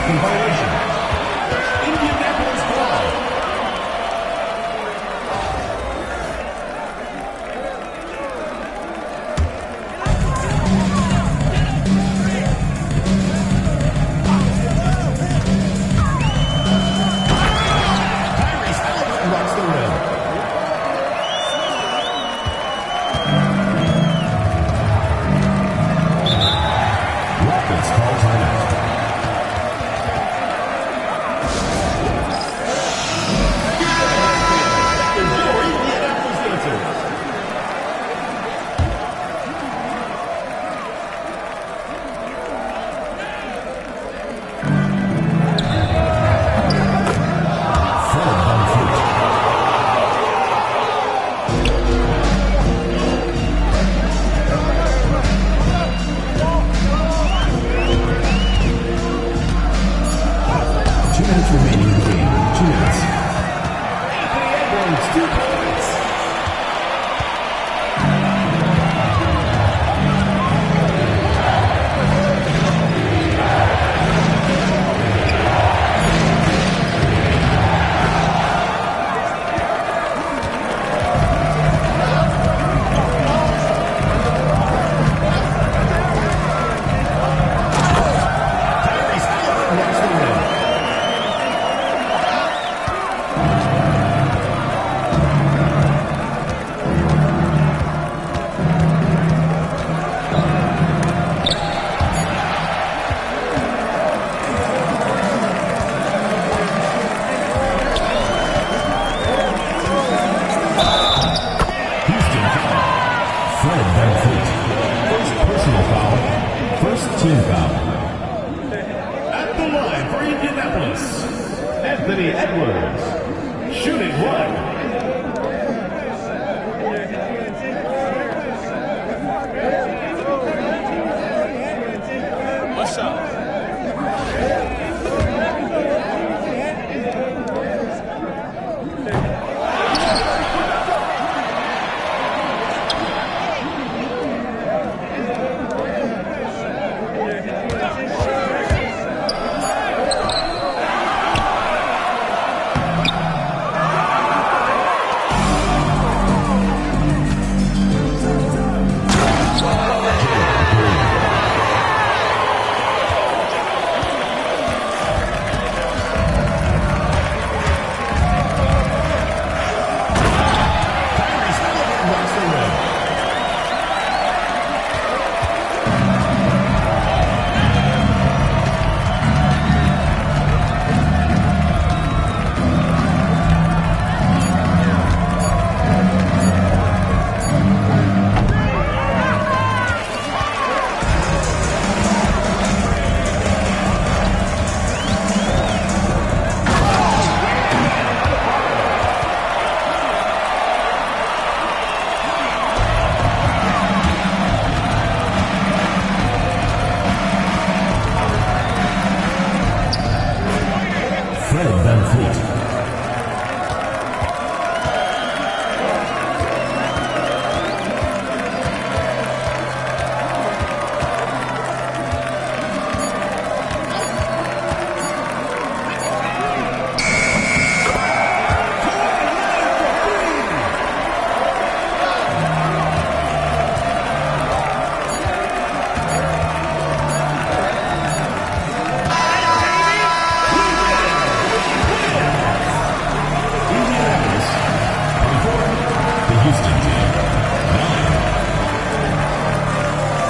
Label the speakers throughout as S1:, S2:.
S1: Safety violation. Indianapolis ball. Rocks the rim. Rockets call timeout. Enjoy Indianapolis dancers. Remaining in the game. 2 minutes. Anthony Edwards, 2 points. Team foul. At the line for Indianapolis, Anthony Edwards, shooting 1. What's up?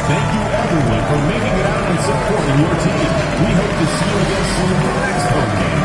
S1: Thank you everyone for making it out and supporting your team. We hope to see you again soon for the next home game.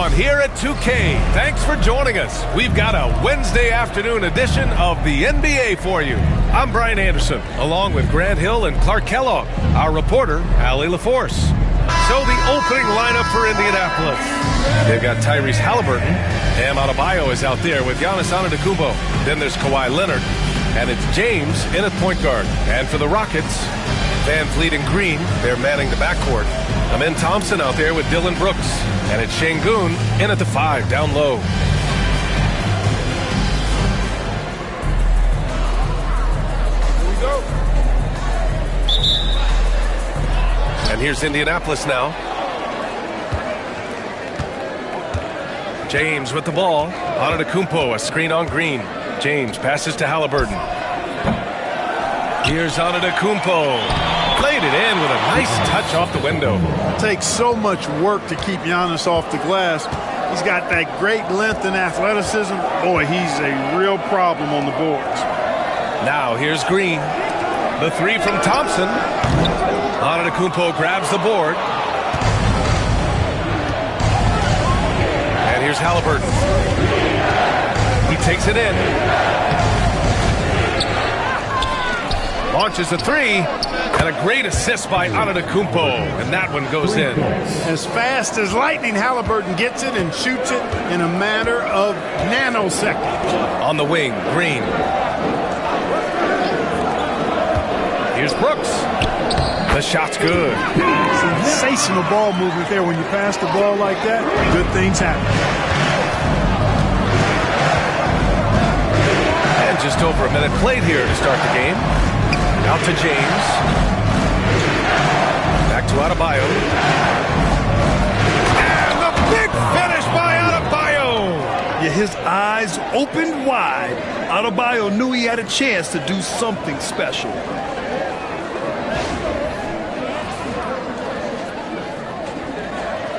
S2: on here at 2K. Thanks for joining us. We've got a Wednesday afternoon edition of the NBA for you. I'm Brian Anderson, along with Grant Hill and Clark Kellogg, our reporter, Allie LaForce. So the opening lineup for Indianapolis. They've got Tyrese Halliburton. Bam Adebayo is out there with Giannis Antetokounmpo. Then there's Kawhi Leonard. And it's James in at point guard. And for the Rockets, Van Fleet and Green, they're manning the backcourt. Amen Thompson out there with Dillon Brooks. And it's Şengün in at the 5, down low. Here we go. And here's Indianapolis now. James with the ball. Antetokounmpo, a screen on Green. James passes to Halliburton. Here's Antetokounmpo. Played it in with a nice touch off the window.
S3: It takes so much work to keep Giannis off the glass. He's got that great length and athleticism. Boy, he's a real problem on the boards.
S2: Now here's Green. The 3 from Thompson. Antetokounmpo grabs the board. And here's Halliburton. He takes it in. Launches a 3. And a great assist by Antetokounmpo. And that one goes in.
S3: As fast as lightning, Halliburton gets it and shoots it in a matter of nanoseconds.
S2: On the wing, Green. Here's Brooks. The shot's good.
S3: Sensational ball movement there. When you pass the ball like that, good things happen.
S2: And just over a minute played here to start the game. Out to James. Back to Adebayo. And the big finish by Adebayo.
S4: Yeah, his eyes opened wide. Adebayo knew he had a chance to do something special.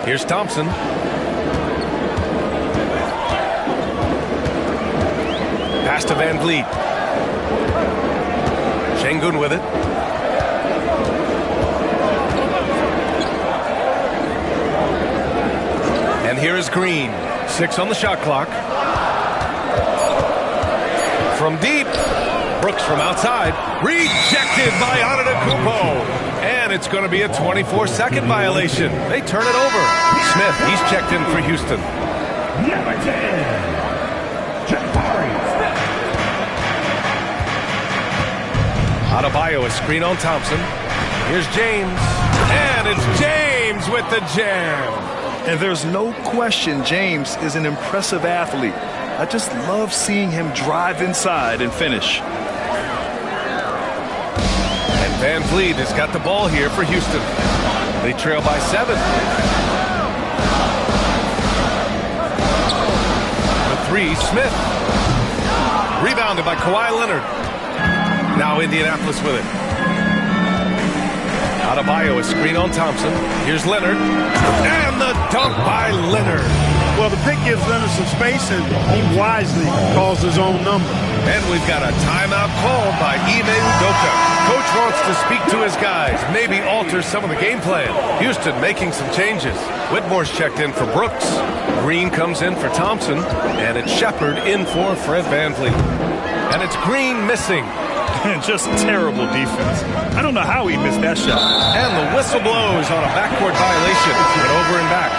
S2: Here's Thompson. Pass to Van Vliet. Şengün with it. And here is Green. 6 on the shot clock. From deep. Brooks from outside. Rejected by Antetokounmpo. And it's going to be a 24-second violation. They turn it over. Smith, he's checked in for Houston.
S1: Number 10.
S2: Adebayo, a screen on Thompson. Here's James. And it's James with the jam.
S4: And there's no question James is an impressive athlete. I just love seeing him drive inside and finish.
S2: And Van Vliet has got the ball here for Houston. They trail by 7. The 3, Smith. Rebounded by Kawhi Leonard. Now Indianapolis with it. Adebayo, a screen on Thompson. Here's Leonard. And the dunk by Leonard.
S3: Well, the pick gives Leonard some space, and he wisely calls his own number.
S2: And we've got a timeout called by Ime Udoka. Coach wants to speak to his guys, maybe alter some of the game plan. Houston making some changes. Whitmore's checked in for Brooks. Green comes in for Thompson. And it's Shepard in for Fred VanVleet. And it's Green missing.
S4: Just terrible defense. I don't know how he missed that shot.
S2: And the whistle blows on a backcourt violation. But over and back.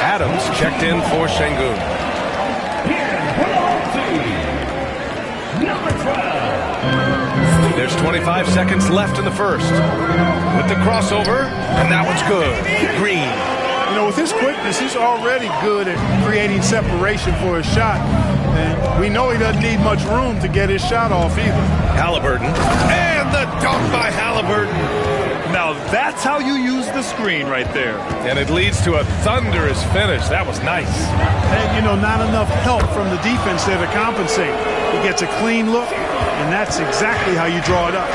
S2: Adams checked in for Şengün.
S1: Number 12.
S2: There's 25 seconds left in the first. With the crossover, and that one's good. Green.
S3: You know, with his quickness, he's already good at creating separation for his shot. And we know he doesn't need much room to get his shot off either.
S2: Halliburton. And the dunk by Halliburton.
S4: Now that's how you use the screen right there.
S2: And it leads to a thunderous finish. That was nice.
S3: And, you know, not enough help from the defense there to compensate. He gets a clean look, and that's exactly how you draw it up.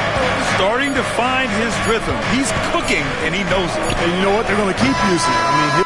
S4: Starting to find his rhythm. He's cooking, and he knows it.
S3: And you know what? They're going to keep using it. I mean,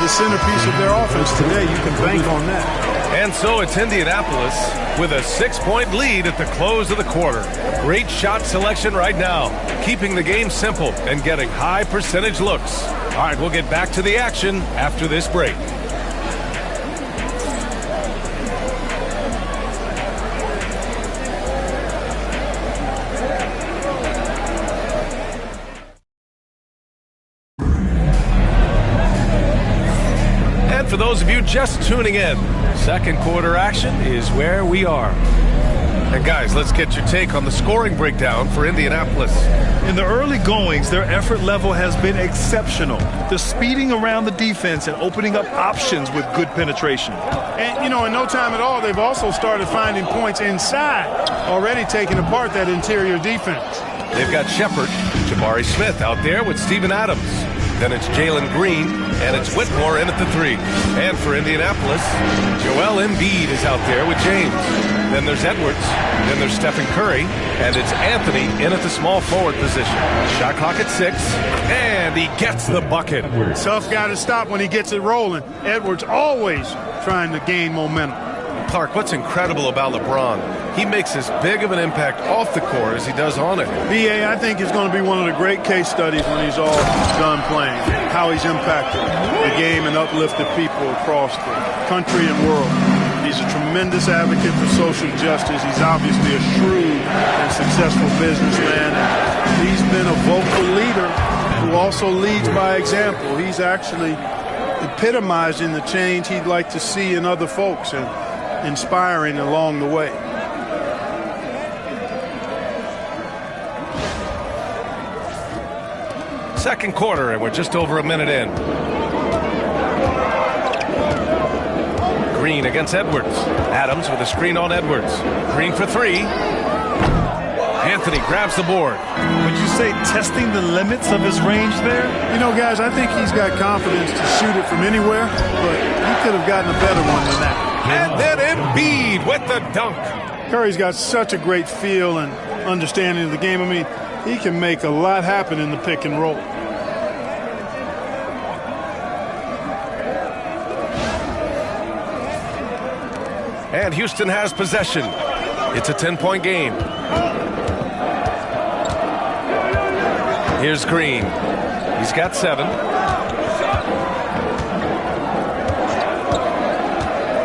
S3: the centerpiece of their offense today. You can bank on that.
S2: And so it's Indianapolis with a 6-point lead at the close of the quarter. Great shot selection right now, keeping the game simple and getting high percentage looks. All right, we'll get back to the action after this break. For those of you just tuning in, second quarter action is where we are. And guys, let's get your take on the scoring breakdown for Indianapolis.
S4: In the early goings, their effort level has been exceptional. They're speeding around the defense and opening up options with good penetration.
S3: And, you know, in no time at all, they've also started finding points inside, already taking apart that interior defense.
S2: They've got Shepard, Jabari Smith out there with Steven Adams. Then it's Jalen Green, and it's Whitmore in at the 3. And for Indianapolis, Joel Embiid is out there with James. Then there's Edwards. Then there's Stephen Curry. And it's Anthony in at the small forward position. Shot clock at 6. And he gets the bucket.
S3: Tough guy to stop when he gets it rolling. Edwards always trying to gain momentum.
S2: Clark, what's incredible about LeBron, he makes as big of an impact off the court as he does on it.
S3: B.A., I think is going to be one of the great case studies when he's all done playing, how he's impacted the game and uplifted people across the country and world. He's a tremendous advocate for social justice. He's obviously a shrewd and successful businessman. And he's been a vocal leader who also leads by example. He's actually epitomizing the change he'd like to see in other folks and inspiring along the way.
S2: Second quarter, and we're just over a minute in. Green against Edwards. Adams with a screen on Edwards. Green for 3. Anthony grabs the board.
S4: Would you say testing the limits of his range there?
S3: You know, guys, I think he's got confidence to shoot it from anywhere, but he could have gotten a better one than that.
S2: And then Embiid with the dunk.
S3: Curry's got such a great feel and understanding of the game. I mean, he can make a lot happen in the pick and roll.
S2: And Houston has possession. It's a 10-point game. Here's Green. He's got 7.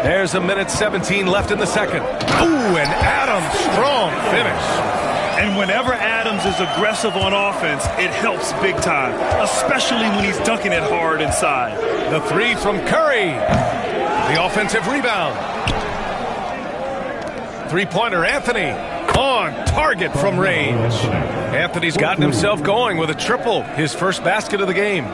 S2: There's a minute 17 left in the second. Ooh, and Adams, strong finish.
S4: And whenever Adams is aggressive on offense, it helps big time, especially when he's dunking it hard inside.
S2: The 3 from Curry. The offensive rebound. Three-pointer, Anthony, on target from range. Anthony's gotten himself going with a triple, his first basket of the game.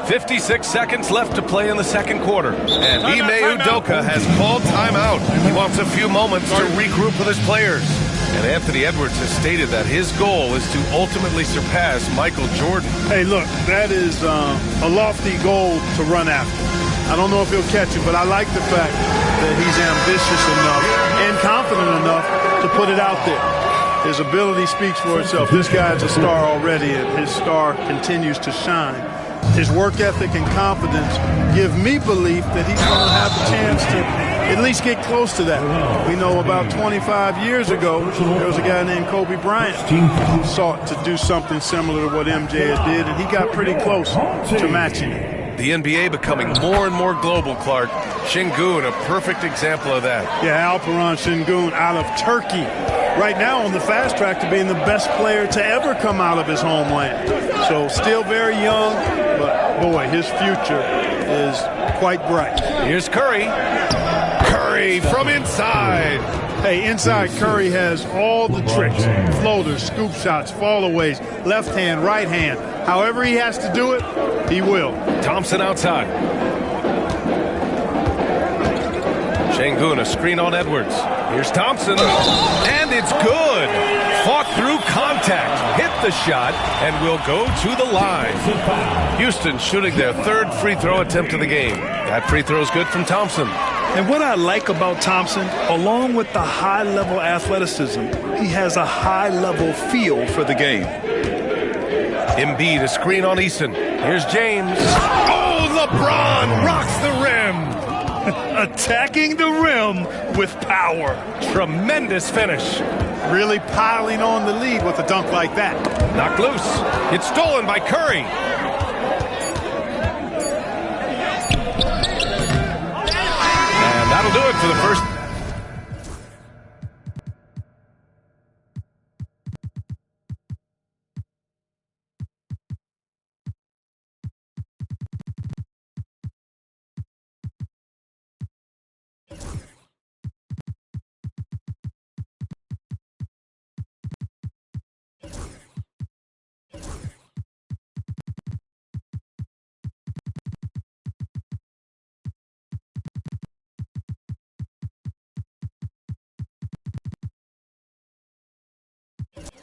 S2: 56 seconds left to play in the second quarter. And Ime Udoka has called timeout. He wants a few moments to regroup with his players. And Anthony Edwards has stated that his goal is to ultimately surpass Michael Jordan.
S3: Hey, look, that is a lofty goal to run after. I don't know if he'll catch it, but I like the fact that he's ambitious enough and confident enough to put it out there. His ability speaks for itself. This guy's a star already, and his star continues to shine. His work ethic and confidence give me belief that he's going to have a chance to at least get close to that. We know about 25 years ago, there was a guy named Kobe Bryant who sought to do something similar to what MJ did, and he got pretty close to matching it.
S2: The NBA becoming more and more global, Clark. Şengün, a perfect example of that.
S3: Yeah, Alperen Şengün out of Turkey. Right now on the fast track to being the best player to ever come out of his homeland. So still very young, but boy, his future is quite bright.
S2: Here's Curry. Curry from inside.
S3: Hey, inside Curry has all the tricks. Floaters, scoop shots, fallaways, left hand, right hand. However he has to do it, he will.
S2: Thompson outside. Şengün, a screen on Edwards. Here's Thompson, and it's good. Fought through contact, hit the shot, and will go to the line. Houston shooting their third free throw attempt of the game. That free throw is good from Thompson.
S4: And what I like about Thompson, along with the high-level athleticism, he has a high-level feel for the game.
S2: Embiid, a screen on Eason. Here's James. Oh, LeBron rocks the rim.
S4: Attacking the rim with power.
S2: Tremendous finish.
S3: Really piling on the lead with a dunk like that.
S2: Knocked loose. It's stolen by Curry. And that'll do it for the first.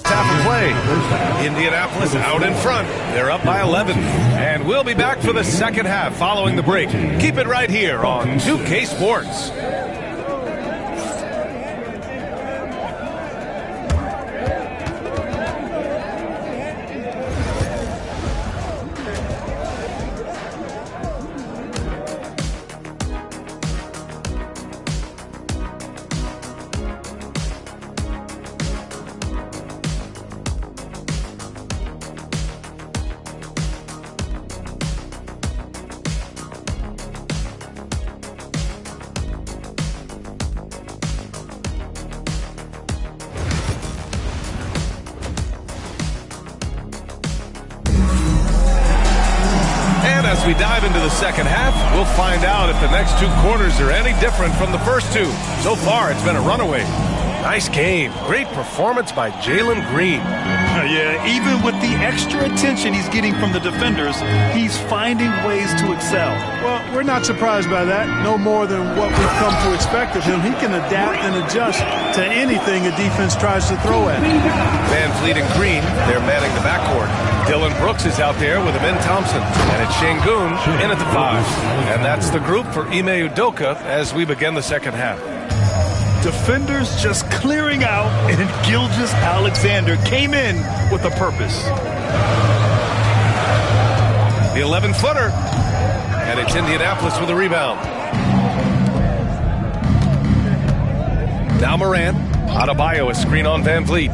S2: Half of play. Indianapolis out in front. They're up by 11. And we'll be back for the second half following the break. Keep it right here on 2K Sports. As we dive into the second half, we'll find out if the next two quarters are any different from the first two. So far, it's been a runaway. Nice game. Great performance by Jalen Green.
S4: Yeah, even with the extra attention he's getting from the defenders, he's finding ways to excel.
S3: Well, we're not surprised by that. No more than what we've come to expect of him. He can adapt and adjust to anything a defense tries to throw at him.
S2: Van Fleet and Green, they're manning the backcourt. Dylan Brooks is out there with Amin Thompson. And it's Şengün in at the 5. And that's the group for Ime Udoka as we begin the second half.
S4: Defenders just clearing out, and Gilgeous Alexander came in with a purpose.
S2: The 11-footer. And it's Indianapolis with a rebound. Now Morant. Adebayo, a screen on Van Vliet.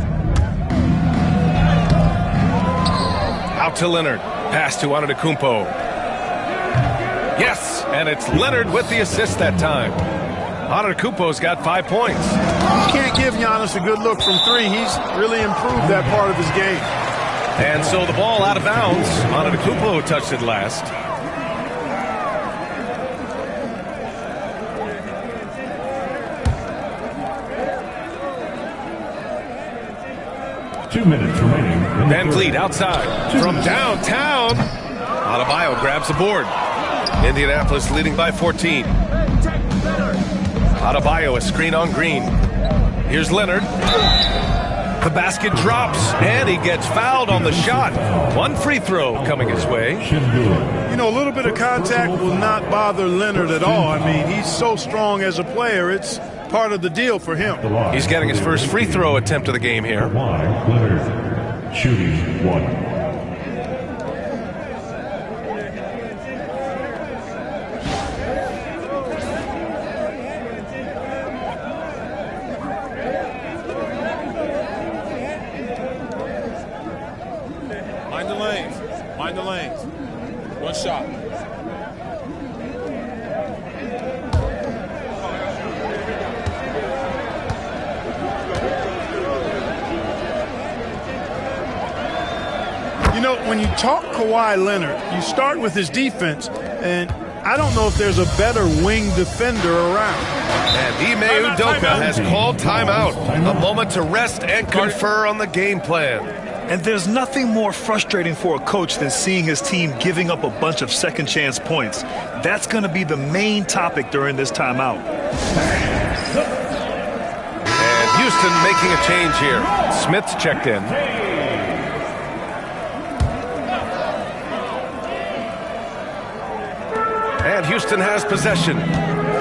S2: Out to Leonard. Pass to Antetokounmpo. Yes, and it's Leonard with the assist that time. Antetokounmpo's got 5 points.
S3: You can't give Giannis a good look from three. He's really improved that part of his game.
S2: And so the ball out of bounds. Antetokounmpo touched it last.
S1: Two minutes remaining.
S2: Van Vliet outside from downtown. Adebayo grabs the board. Indianapolis leading by 14. Adebayo, a screen on Green. Here's Leonard. The basket drops, and he gets fouled on the shot. One free throw coming his way.
S3: You know, a little bit of contact will not bother Leonard at all. I mean, he's so strong as a player. It's part of the deal for him.
S2: He's getting his first free throw attempt of the game here.
S1: Leonard shooting 1.
S5: Mind the lanes. One shot.
S3: You know, when you talk Kawhi Leonard, you start with his defense, and I don't know if there's a better wing defender around.
S2: And Ime Udoka has called timeout. A moment to rest and confer on the game plan.
S4: And there's nothing more frustrating for a coach than seeing his team giving up a bunch of second chance points. That's going to be the main topic during this timeout.
S2: And Houston making a change here. Smith's checked in. And Houston has possession,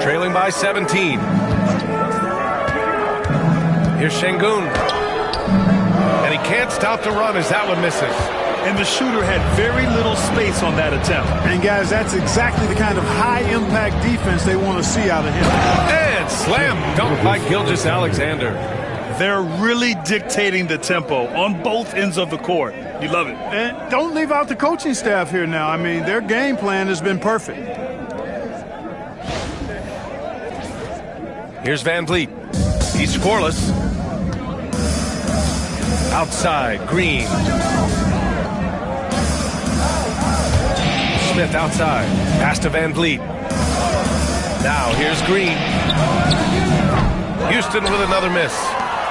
S2: trailing by 17. Here's Şengün. And he can't stop the run as that one misses.
S4: and the shooter had very little space on that attempt.
S3: And guys, that's exactly the kind of high-impact defense they want to see out of him.
S2: And slam dunk by Gilgeous-Alexander.
S4: They're really dictating the tempo on both ends of the court. You love it.
S3: And don't leave out the coaching staff here now. I mean, their game plan has been perfect.
S2: Here's Van Vliet. He's scoreless. Outside, Green. Smith outside. Pass to Van Vliet. Now here's Green. Houston with another miss.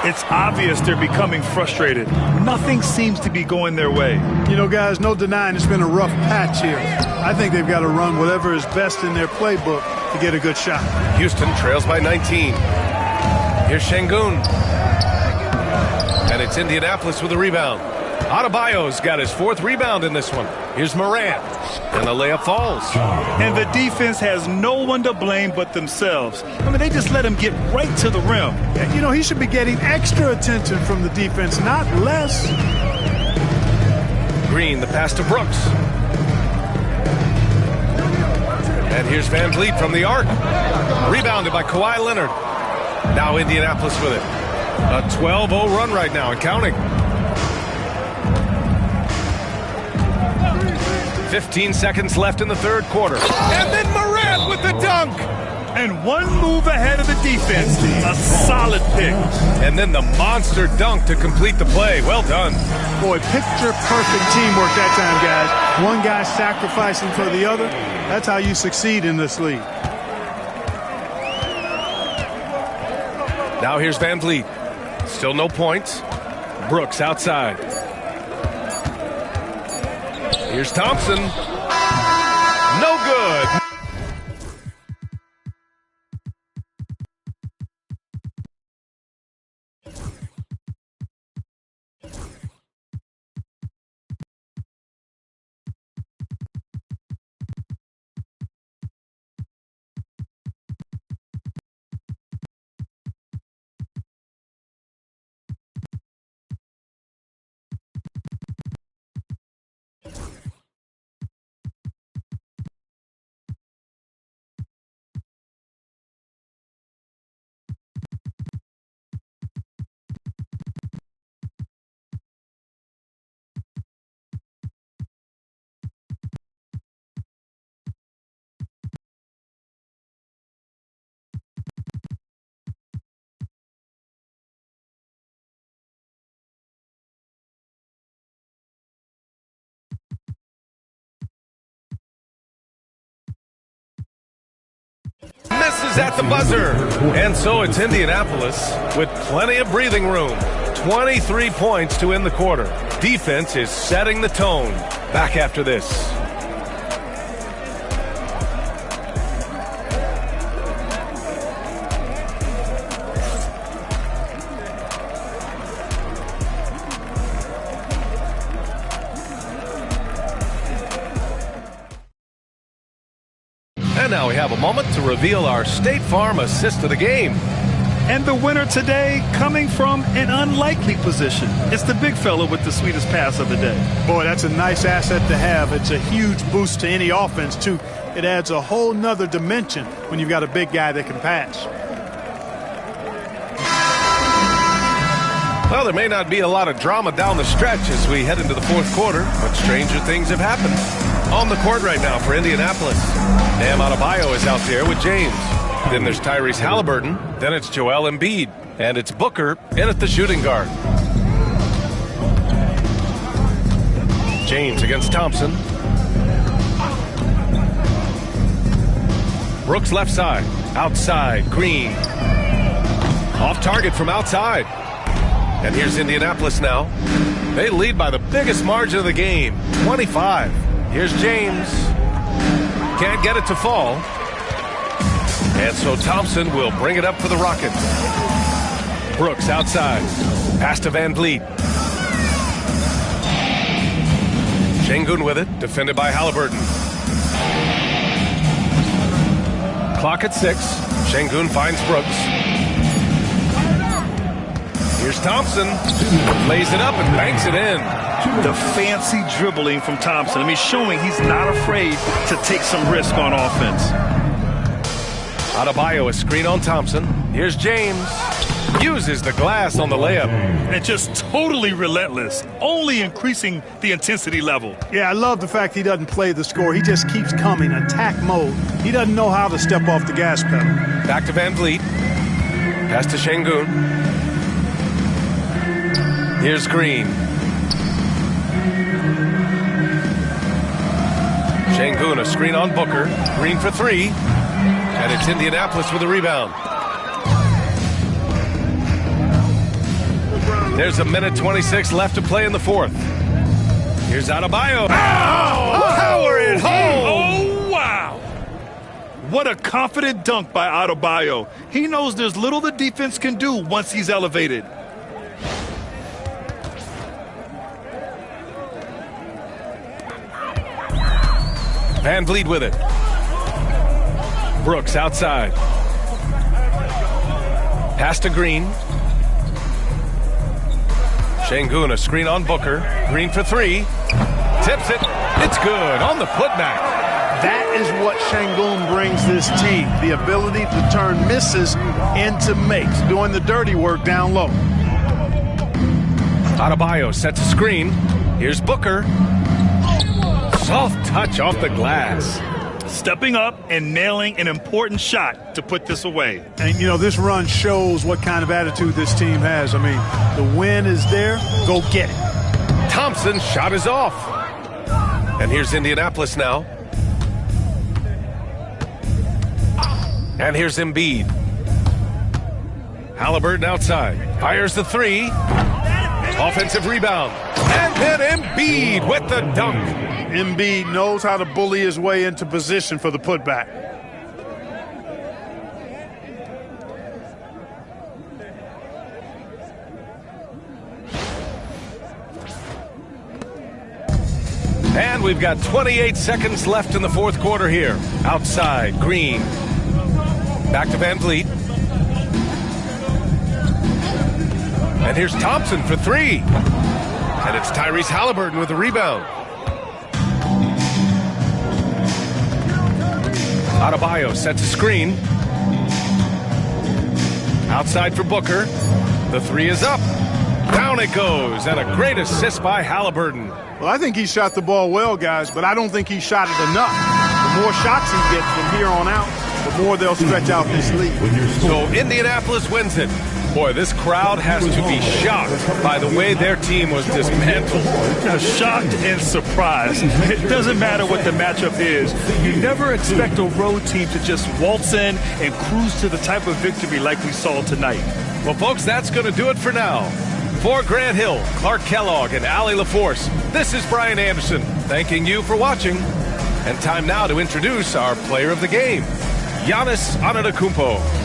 S4: It's obvious they're becoming frustrated. Nothing seems to be going their way.
S3: You know, guys, no denying it's been a rough patch here. I think they've got to run whatever is best in their playbook to get a good shot.
S2: Houston trails by 19. Here's Şengün. And it's Indianapolis with a rebound. Adebayo's got his 4th rebound in this one. Here's Morant. And the layup falls.
S4: And the defense has no one to blame but themselves. I mean, they just let him get right to the rim.
S3: And, you know, he should be getting extra attention from the defense, not less.
S2: Green, the pass to Brooks. And here's Van Vliet from the arc. Rebounded by Kawhi Leonard. Now Indianapolis with it. A 12-0 run right now and counting. 15 seconds left in the 3rd quarter. And then Morant with the dunk.
S4: And one move ahead of the defense. A solid pick.
S2: And then the monster dunk to complete the play. Well done.
S3: Boy, picture-perfect teamwork that time, guys. One guy sacrificing for the other. That's how you succeed in this league.
S2: Now here's Van Vliet. Still no points. Brooks outside. Here's Thompson. No good. Misses at the buzzer. And so it's Indianapolis with plenty of breathing room. 23 points to end the quarter. Defense is setting the tone. Back after this. And now we have a moment to reveal our State Farm assist of the game.
S4: And the winner today coming from an unlikely position. It's the big fella with the sweetest pass of the day.
S3: Boy, that's a nice asset to have. It's a huge boost to any offense, too. It adds a whole nother dimension when you've got a big guy that can pass.
S2: Well, there may not be a lot of drama down the stretch as we head into the 4th quarter, but stranger things have happened. On the court right now for Indianapolis. Bam Adebayo is out there with James. Then there's Tyrese Halliburton. Then it's Joel Embiid. And it's Booker in at the shooting guard. James against Thompson. Brooks left side. Outside, Green. Off target from outside. And here's Indianapolis now. They lead by the biggest margin of the game, 25. Here's James. Can't get it to fall. And so Thompson will bring it up for the Rockets. Brooks outside. Pass to Van Vliet. Şengün with it. Defended by Halliburton. Clock at 6. Şengün finds Brooks. Here's Thompson. Lays it up and banks it in.
S4: The fancy dribbling from Thompson. I mean, showing he's not afraid to take some risk on offense.
S2: Adebayo, a screen on Thompson. Here's James. Uses the glass on the layup.
S4: And just totally relentless, only increasing the intensity level.
S3: Yeah, I love the fact he doesn't play the score. He just keeps coming, attack mode. He doesn't know how to step off the gas pedal.
S2: Back to Van Vliet. Pass to Şengün. Here's Green. Şengün, a screen on Booker. Green for three. And it's Indianapolis with a rebound. There's a minute 26 left to play in the fourth. Here's Adebayo. Power it home!
S4: Oh, wow! What a confident dunk by Adebayo. He knows there's little the defense can do once he's elevated.
S2: Van Vliet with it. Brooks outside. Pass to Green. Şengün, a screen on Booker. Green for three. Tips it. It's good on the putback.
S3: That is what Şengün brings this team. The ability to turn misses into makes, doing the dirty work down low.
S2: Adebayo sets a screen. Here's Booker. Soft touch off the glass.
S4: Stepping up and nailing an important shot to put this away.
S3: And, you know, this run shows what kind of attitude this team has. I mean, the win is there. Go get it.
S2: Thompson's shot is off. And here's Indianapolis now. And here's Embiid. Halliburton outside. Fires the three. Offensive rebound. And then Embiid with the dunk.
S3: Embiid knows how to bully his way into position for the putback.
S2: And we've got 28 seconds left in the fourth quarter here. Outside, Green. Back to Van Vliet. And here's Thompson for three. And it's Tyrese Halliburton with the rebound. Adebayo sets a screen. Outside for Booker. The three is up. Down it goes. And a great assist by Halliburton.
S3: Well, I think he shot the ball well, guys, but I don't think he shot it enough. The more shots he gets from here on out, the more they'll stretch out this lead.
S2: So Indianapolis wins it. Boy, this crowd has to be shocked by the way their team was dismantled.
S4: Now, shocked and surprised. It doesn't matter what the matchup is. You never expect a road team to just waltz in and cruise to the type of victory like we saw tonight.
S2: Well, folks, that's going to do it for now. For Grant Hill, Clark Kellogg, and Allie LaForce, this is Brian Anderson thanking you for watching. And time now to introduce our player of the game, Giannis Antetokounmpo.